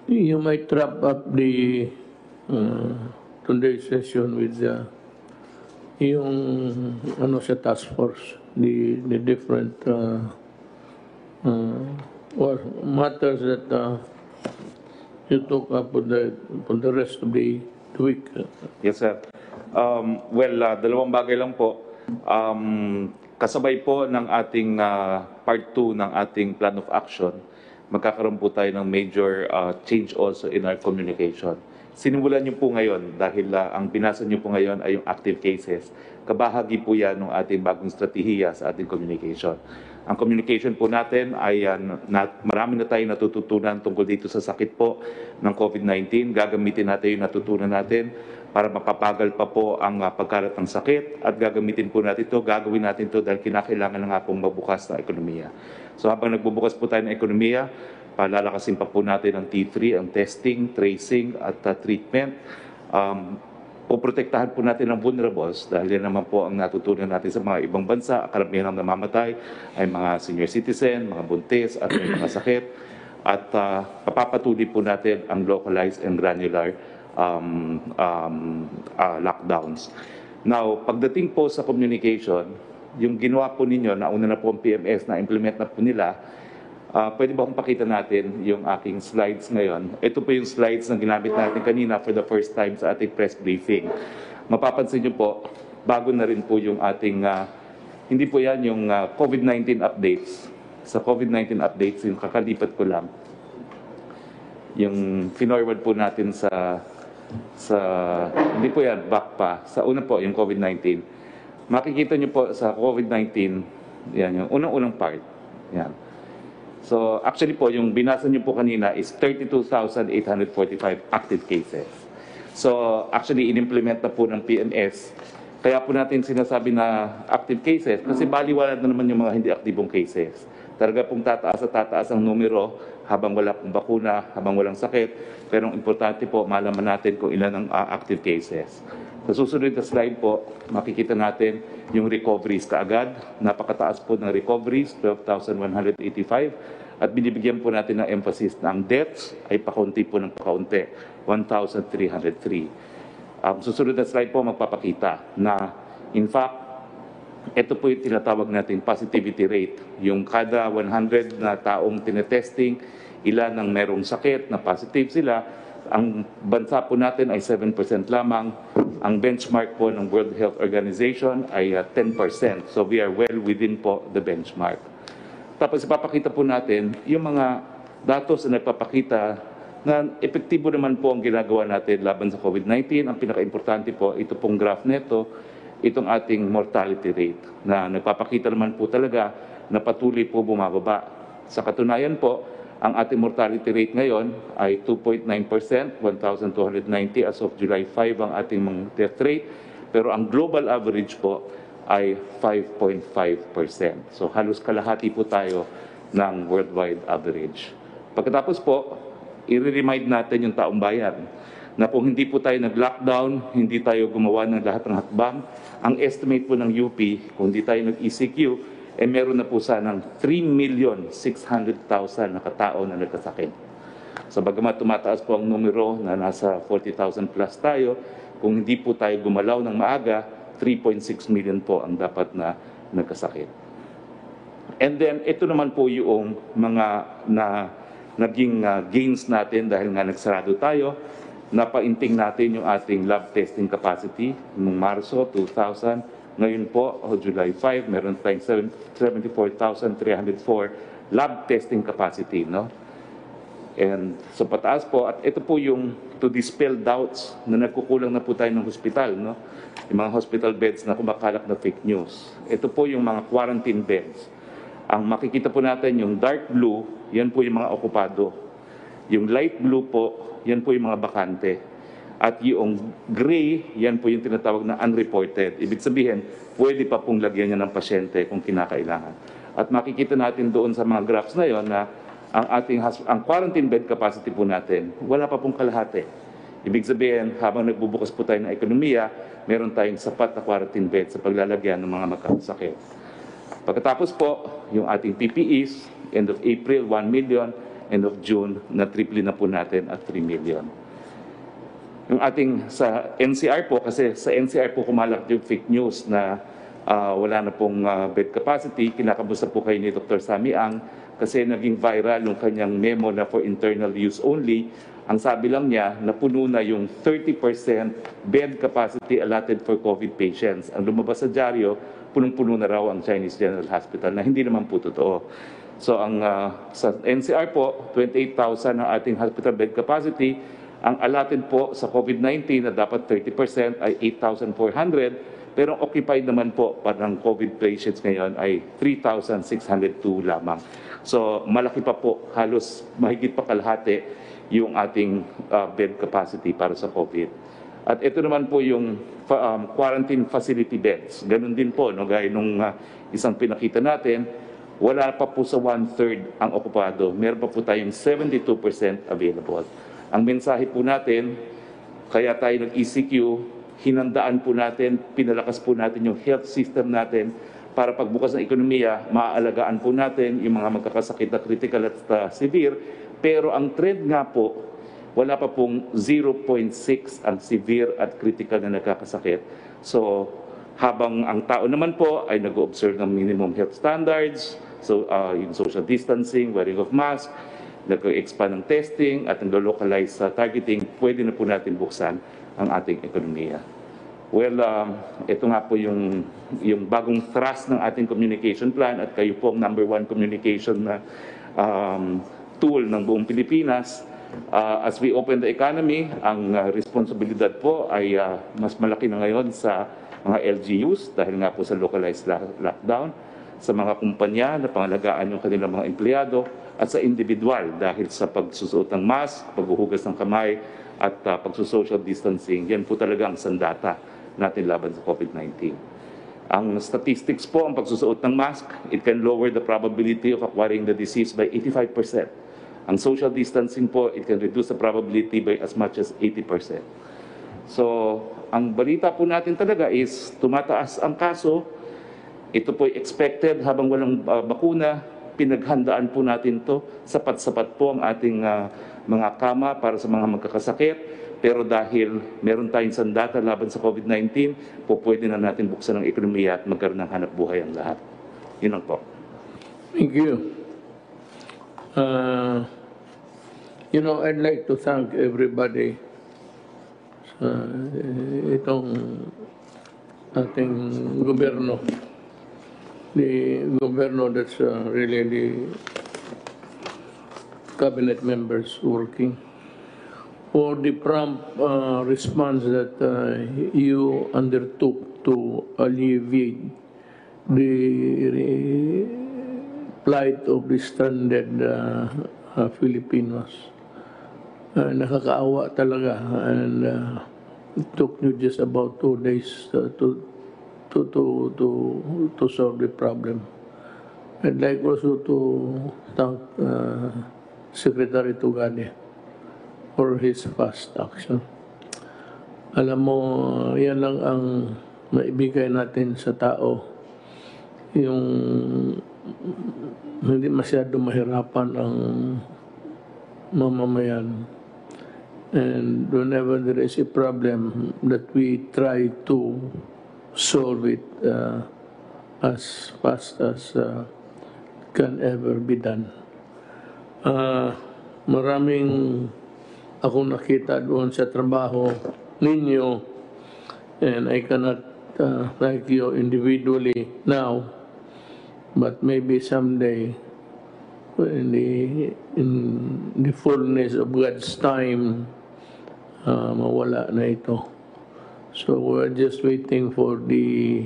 You might wrap up the today's session with yung ano sa task force, the different or matters that you took up for the rest of the week. Yes, sir. Dalawang bagay lang po. Kasabay po ng ating part 2 ng ating plan of action, magkakaroon po tayo ng major change also in our communication. Sinimulan niyo po ngayon dahil ang binasa niyo po ngayon ay yung active cases. Kabahagi po yan ng ating bagong strategiya sa ating communication. Ang communication po natin ay marami na tayong natututunan tungkol dito sa sakit po ng COVID-19. Gagamitin natin yung natutunan natin para mapapagal pa po ang pagkalat ng sakit at gagamitin po natin ito, gagawin natin ito dahil kinakailangan na nga pong mabukas na ekonomiya. So habang nagbubukas po tayo ng ekonomiya, palalakasin pa po natin ang T3, ang testing, tracing at treatment. Poprotektahan po natin ang vulnerables dahil yan naman po ang natutunan natin sa mga ibang bansa. Karamihan ang namamatay ay mga senior citizen, mga buntis at may mga sakit. At papapatuloy po natin ang localized and granular lockdowns. Now, pagdating po sa communication, yung ginawa po ninyo, nauna na po ang PMS, na-implement na po nila, pwede ba kung pakita natin yung aking slides ngayon? Ito po yung slides na ginamit natin kanina for the first time sa ating press briefing. Mapapansin nyo po, bago na rin po yung ating, hindi po yan yung COVID-19 updates. Sa COVID-19 updates, yung kakalipat ko lang, yung finorward po natin sa hindi po yan, back pa. Sa una po, yung COVID-19. Makikita nyo po sa COVID-19, yan yung unang-unang part. Yan. So, actually po, yung binasa nyo po kanina is 32,845 active cases. So, actually, in-implement na po ng PMS. Kaya po natin sinasabi na active cases kasi baliwala na naman yung mga hindi aktibong cases. Talaga pong tataas ang numero habang wala pong bakuna, habang walang sakit. Pero ang importante po, malaman natin kung ilan ang active cases. Sa susunod na slide po, makikita natin yung recoveries kaagad. Napakataas po ng recoveries, 12,185. At binibigyan po natin ng emphasis na ang deaths ay pakaunti po ng pakaunti, 1,303. Susunod na slide po magpapakita na in fact, ito po yung tinatawag natin positivity rate. Yung kada 100 na taong tinetesting, ilan ang merong sakit na positive sila, ang bansa po natin ay 7% lamang. Ang benchmark po ng World Health Organization ay 10%. So we are well within po the benchmark. Tapos ipapakita po natin yung mga datos na nagpapakita na epektibo naman po ang ginagawa natin laban sa COVID-19. Ang pinaka-importante po, ito pong graph neto, itong ating mortality rate na nagpapakita naman po talaga na patuloy po bumababa. Sa katunayan po, ang ating mortality rate ngayon ay 2.9%, 1,290 as of July 5 ang ating mga death rate. Pero ang global average po ay 5.5%. So halos kalahati po tayo ng worldwide average. Pagkatapos po, i-remind natin yung taong bayan na kung hindi po tayo nag-lockdown, hindi tayo gumawa ng lahat ng hakbang, ang estimate po ng UP, kung hindi tayo nag-ECQ, meron na po sanang 3,600,000 na katao na nagkasakit. So bagamat tumataas po ang numero na nasa 40,000 plus tayo, kung hindi po tayo gumalaw ng maaga, 3.6 million po ang dapat na nagkasakit. And then, ito naman po yung mga naging gains natin dahil nga nagsarado tayo. Napainting natin yung ating lab testing capacity noong Marso 2000. Ngayon po, July 5, meron tayong 74,304 lab testing capacity. No? And so pataas po, at ito po yung to dispel doubts na nagkukulang na po tayo ng hospital. No? Yung mga hospital beds na kumakalak na fake news. Ito po yung mga quarantine beds. Ang makikita po natin yung dark blue, yan po yung mga okupado. Yung light blue po, yan po yung mga bakante. At yung gray, yan po yung tinatawag na unreported. Ibig sabihin, pwede pa pong lagyan niya ng pasyente kung kinakailangan. At makikita natin doon sa mga graphs na yon na ang quarantine bed capacity po natin, wala pa pong kalahati. Ibig sabihin, habang nagbubukas po tayo ng ekonomiya, meron tayong sapat na quarantine bed sa paglalagyan ng mga magkakasakit. Pagkatapos po, yung ating PPEs, end of April, 1 million, end of June, na-triple na po natin at 3 million. Yung ating sa NCR po, kasi sa NCR po kumalat yung fake news na wala na pong bed capacity, kinakamusta po kayo ni Dr. Sammy Ang kasi naging viral yung kanyang memo na for internal use only. Ang sabi lang niya, napuno na yung 30% bed capacity allotted for COVID patients. Ang lumabas sa dyaryo, punong-puno na raw ang Chinese General Hospital na hindi naman po totoo. So ang sa NCR po, 28,000 ang ating hospital bed capacity. Ang allotted po sa COVID-19 na dapat 30% ay 8,400, pero occupied naman po parang COVID patients ngayon ay 3,602 lamang. So malaki pa po, halos mahigit pa kalahati yung ating bed capacity para sa COVID. At ito naman po yung quarantine facility beds. Ganun din po, no? Gaya nung isang pinakita natin, wala pa po sa 1/3 ang okupado. Meron pa po tayong 72% available. Ang mensahe po natin, kaya tayo nag-ECQ, hinandaan po natin, pinalakas po natin yung health system natin para pagbukas ng ekonomiya, maaalagaan po natin yung mga magkakasakit na critical at severe. Pero ang trend nga po, wala pa pong 0.6 ang severe at critical na nagkakasakit. So habang ang tao naman po ay nag-observe ng minimum health standards, so yung social distancing, wearing of mask, nag-expand ng testing at nag-localize sa targeting, pwede na po natin buksan ang ating ekonomiya. Well, ito nga po yung bagong thrust ng ating communication plan at kayo po ang number 1 communication na tool ng buong Pilipinas. As we open the economy, ang responsibilidad po ay mas malaki na ngayon sa mga LGUs dahil nga po sa localized lockdown, sa mga kumpanya na pangalagaan yung kanilang mga empleyado, at sa individual dahil sa pagsusuot ng mask, paghuhugas ng kamay, at pagsusocial distancing. Yan po talaga ang sandata natin laban sa COVID-19. Ang statistics po, ang pagsusuot ng mask, it can lower the probability of acquiring the disease by 85%. Ang social distancing po, it can reduce the probability by as much as 80%. So, ang balita po natin talaga is tumataas ang kaso. Ito po expected habang walang bakuna. Pinaghandaan po natin to. Sapat-sapat po ang ating mga kama para sa mga magkakasakit. Pero dahil meron tayong sandata laban sa COVID-19, po pwede na natin buksan ang ekonomiya at magkaroon ng hanap buhay ang lahat. Yun lang po. Thank you. I'd like to thank everybody sa itong ating gobyerno. The governor that's really the cabinet members working for the prompt response that you undertook to alleviate the plight of the stranded Filipinos. Nakakaawa talaga, and it took you just about 2 days to solve the problem. I'd like also to thank Secretary Tugade for his fast action. Alam mo, yan lang ang maibigay natin sa tao, yung hindi masyado mahirapan ang mamamayan. And whenever there is a problem, that we try to solve it as fast as can ever be done. Maraming akong nakita doon sa trabaho ninyo, and I cannot thank you individually now, but maybe someday in the fullness of God's time, mawala na ito. So we're just waiting for the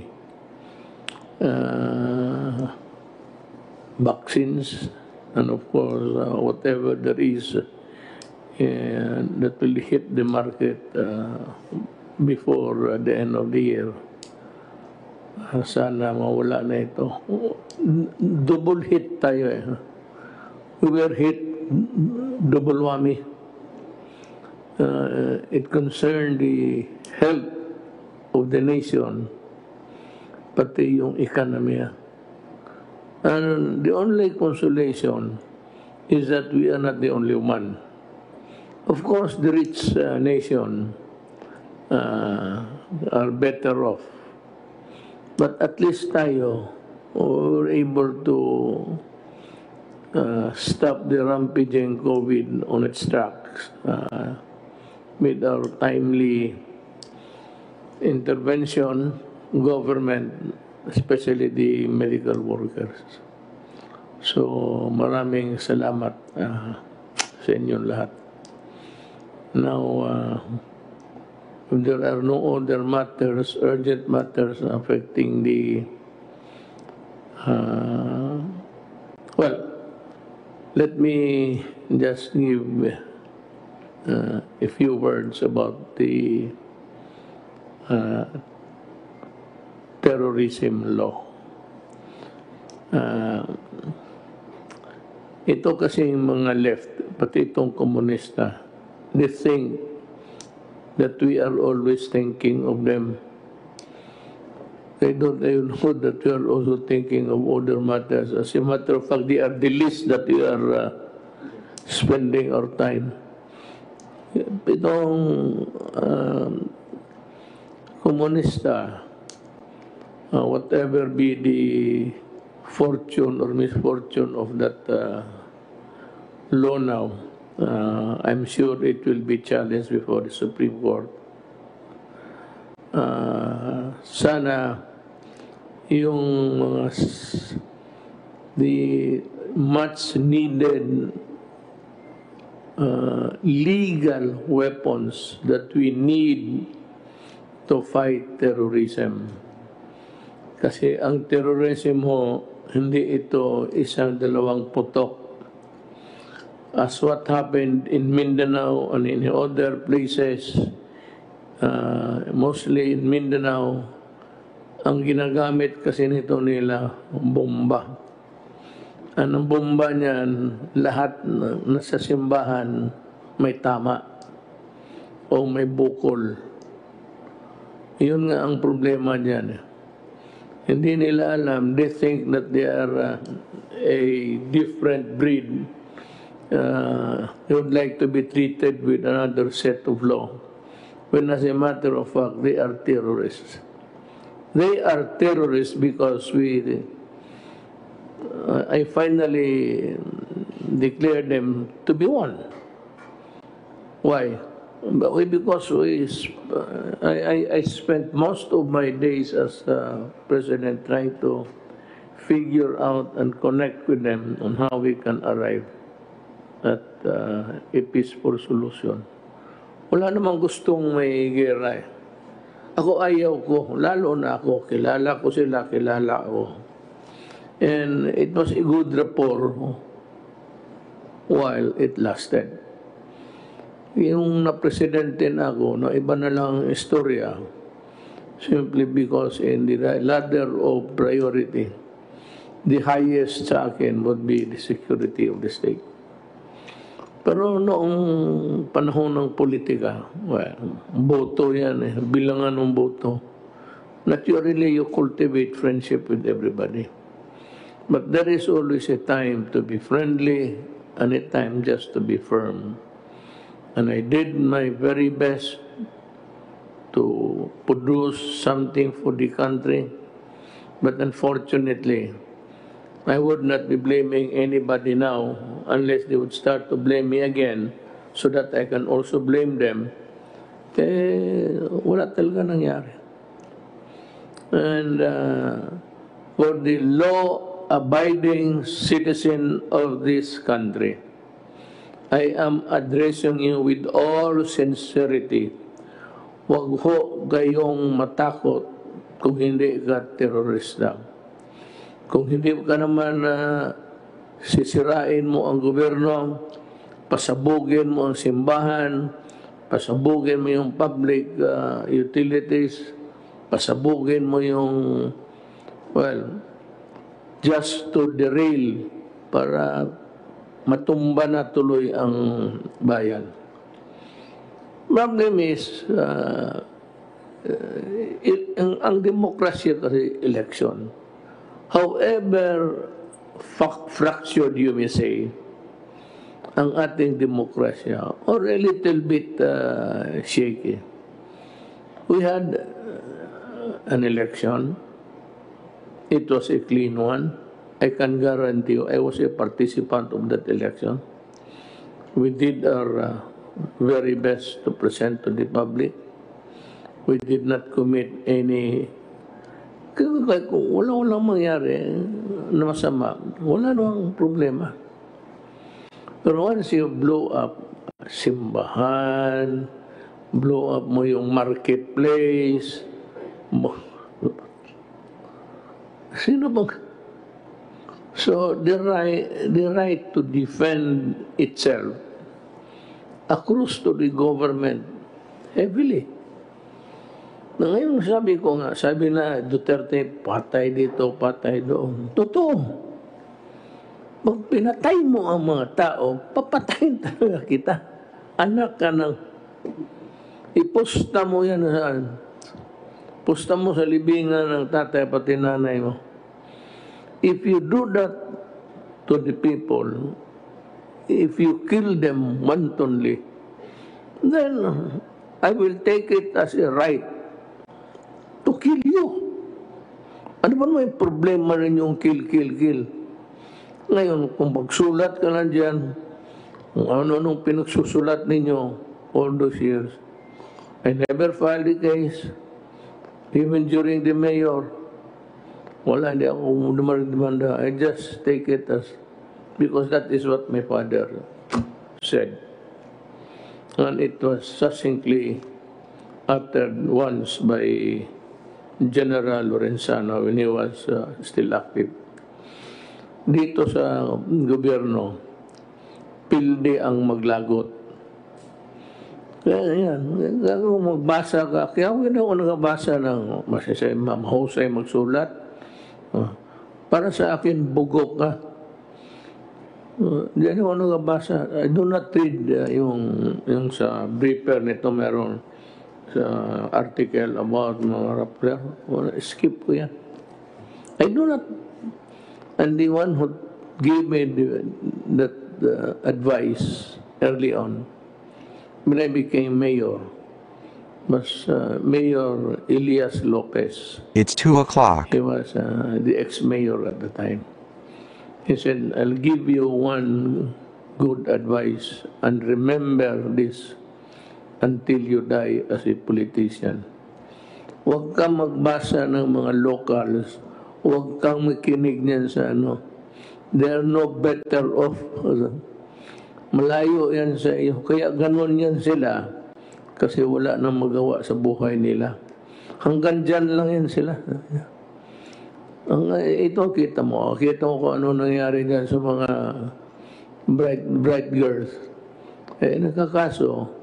vaccines, and of course, whatever there is that will hit the market before the end of the year. Sana mawala na ito. Double hit tayo eh. We were hit double whammy. It concerned the health of the nation, pati yung economy. And the only consolation is that we are not the only one. Of course, the rich nation are better off. But at least tayo were able to stop the rampaging COVID on its tracks with our timely intervention, government, especially the medical workers. So maraming salamat sa inyong lahat. Now, if there are no other matters, urgent matters affecting the, well, let me just give a few words about the terrorism law. Ito kasi yung mga left, pati itong komunista, they think that we are always thinking of them. They don't even know that we are also thinking of other matters. As a matter of fact, they are the least that we are spending our time. Itong komunista, whatever be the fortune or misfortune of that law now, I'm sure it will be challenged before the Supreme Court. Sana yung mga the much needed legal weapons that we need to fight terrorism. Kasi ang terrorism ho, hindi ito isang dalawang putok. As what happened in Mindanao and in other places, mostly in Mindanao, ang ginagamit kasi nito nila, bomba. Ang bomba niyan, lahat na sa simbahan may tama o may bukol. Yun nga ang problema niyan. Hindi nila alam, they think that they are a different breed. They would like to be treated with another set of law. When as a matter of fact, they are terrorists. They are terrorists because I finally declared them to be one. Why? Because I spent most of my days as president trying to figure out and connect with them on how we can arrive at a peaceful solution. Wala namang gustong may gera eh. Ako ayaw ko, lalo na ako, kilala ko sila, kilala ko. And it was a good rapport while it lasted. Yung na-presidente na ako, iba na lang ang istorya, simply because in the ladder of priority, the highest sa akin would be the security of the state. Pero noong panahon ng politika, well, boto yan eh, bilangan ng boto. Naturally, you cultivate friendship with everybody. But there is always a time to be friendly and a time just to be firm. And I did my very best to produce something for the country. But unfortunately, I would not be blaming anybody now unless they would start to blame me again so that I can also blame them. Wala talaga nangyari. And for the law-abiding citizen of this country, I am addressing you with all sincerity. Huwag ho kayong matakot kung hindi ka terorista. Kung hindi ka naman sisirain mo ang gobyerno, pasabugin mo ang simbahan, pasabugin mo yung public utilities, pasabugin mo yung, well, just to derail para matumba na tuloy ang bayan. Problem is, ang demokrasya kasi election, however fractured you may say, ang ating demokrasya, or a little bit shaky. We had an election. It was a clean one. I can guarantee you, I was a participant of that election. We did our very best to present to the public. We did not commit any, kung walang mangyari na masama, wala namang problema. Pero once you blow up simbahan, blow up mo yung marketplace, sino bang? So the right to defend itself accrues to the government heavily. Na ngayon sabi na Duterte, patay dito, patay doon. Totoo. Pag pinatay mo ang mga tao, papatayin talaga kita. Anak ka ng, iposta mo yan saan? Posta mo sa libingan ng tatay pati nanay mo. If you do that to the people, if you kill them wantonly, then I will take it as a right to kill you. Ano ba may problema rin yung kill? Ngayon, kung magsulat ka lang dyan, kung ano-anong pinagsusulat ninyo all those years, I never filed a case, even during the mayor, wala, hindi ako demanda. I just take it as, because that is what my father said. And it was succinctly uttered once by General Lorenzano when he was still active. Dito sa gobyerno, pilde ang maglagot. Kaya yan, kung magbasa ka, kaya hindi ako nagabasa ng mahusay magsulat. Para sa akin, bugok ka. Hindi ako nagabasa. I do not read yung sa briefer nito meron sa article about mga rappler. Skip ko yan. I do not. And the one who gave me that advice early on, when I became mayor, was Mayor Elias Lopez. It's 2 o'clock. He was the ex-mayor at the time. He said, I'll give you one good advice and remember this until you die as a politician. Huwag kang magbasa ng mga locals. Huwag kang makinig niyan sa ano. They are no better off. Malayo yan sa iyo. Kaya ganun yan sila. Kasi wala nang magawa sa buhay nila. Hanggang dyan lang yan sila. Ito kita mo kung ano nangyari dyan sa mga bright girls. Nakakaso,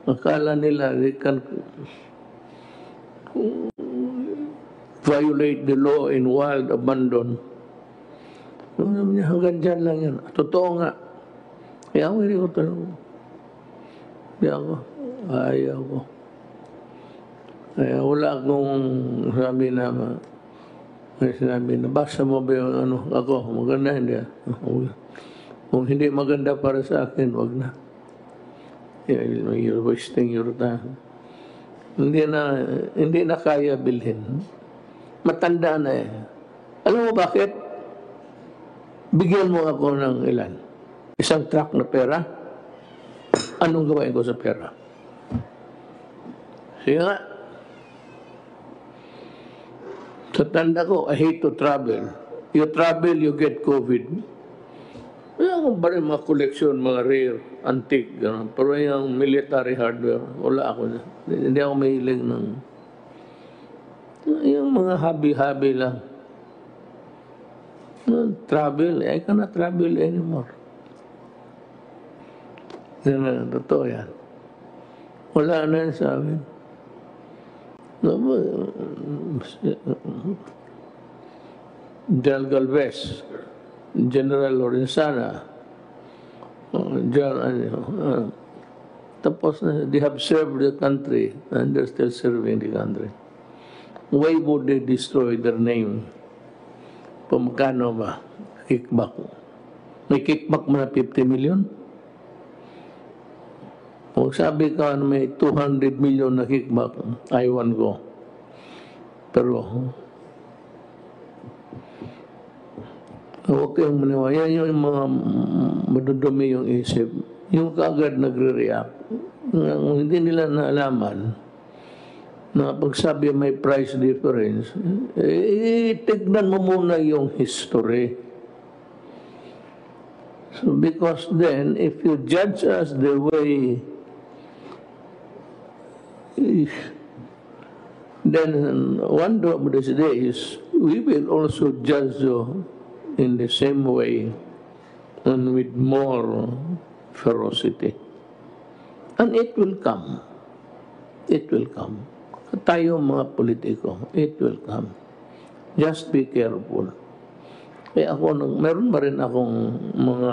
akala nila they can violate the law in wild abandon. Hanggang dyan lang yan. Totoo nga. Kaya ako hindi ko tanong. Ayaw ko. Kaya wala akong sinabi na, basa mo ba yung ano, ako, maganda, hindi. Kung hindi maganda para sa akin, wag na. You're wasting your time. Hindi na kaya bilhin. Matanda na eh. Alam mo bakit? Bigyan mo ako ng ilan? Isang truck na pera? Anong gawain ko sa pera? Sige nga. Sa tanda ko, I hate to travel. You travel, you get COVID. Kaya akong ba rin mga koleksyon, mga rare, antique, gano'n. Pero yung military hardware, wala ako. Hindi ako mahiling ng yung mga hobby lang. Travel, I cannot travel anymore. Totoo yan. Wala na yan sa amin. General Galvez, General Lorenzana, tapos they have served the country and they're still serving the country. Why would they destroy their name? Pamagkano ba? Kickback. May kickback mo na 50 million? Kung sabi ka may 200 million na kickback, aywan ko. Pero, huwag kayong maniwala. Yan yung mga madudumi yung isip. Yung kaagad nagre-react. Hindi nila naalaman na pagsabi may price difference, tignan mo muna yung history. So because then, if you judge us the way, then one of these days, we will also judge you in the same way and with more ferocity. And it will come. It will come. Tayo mga politiko, it will come. Just be careful. Kaya ako, meron ba rin akong mga,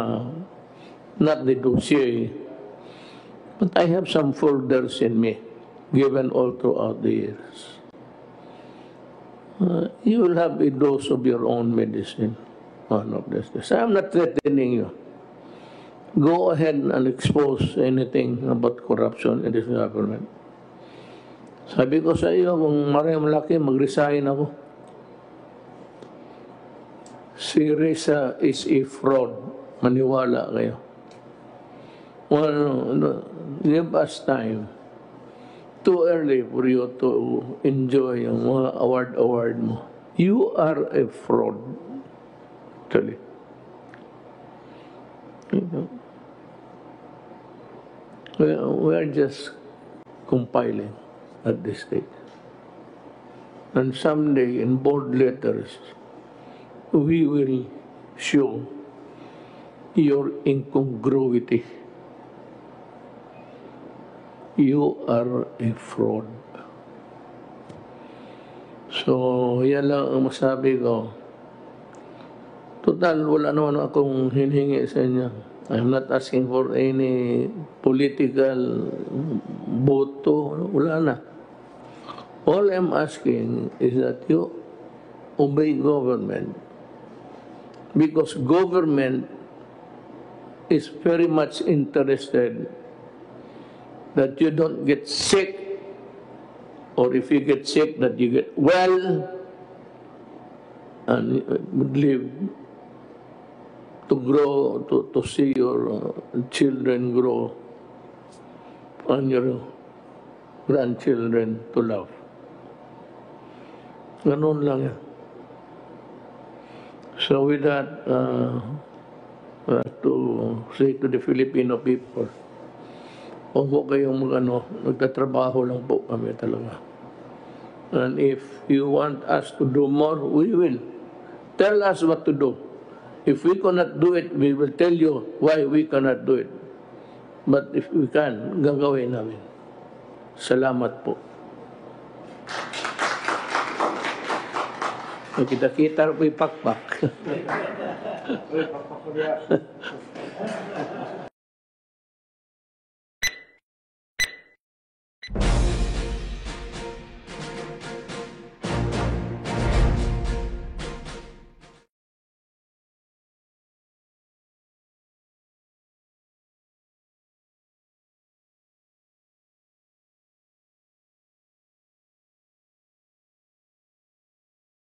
not the dossier, but I have some folders in me, given all throughout the years. You will have a dose of your own medicine. One of these days. I'm not threatening you. Go ahead and expose anything about corruption in this government. Sabi ko sa iyo, kung maraming malaki, mag-resign ako. Si Risa is a fraud. Maniwala kayo. Well, give us time. Too early for you to enjoy yung mga award mo. You are a fraud. Actually. We are just compiling at this stage. And someday, in bold letters, we will show your incongruity. You are a fraud. So, yan lang ang masabi ko. Total, wala naman akong hinihingi sa inyo. I'm not asking for any political boto. Wala na. All I'm asking is that you obey government, because government is very much interested that you don't get sick, or if you get sick, that you get well and would live to grow, to see your children grow and your grandchildren to love. Ganun lang yan. So with that, to say to the Filipino people, huwag po kayong nagtatrabaho lang po kami talaga. And if you want us to do more, we will. Tell us what to do. If we cannot do it, we will tell you why we cannot do it. But if we can, gagawin namin. Salamat po. Kita-kita po ipakpak.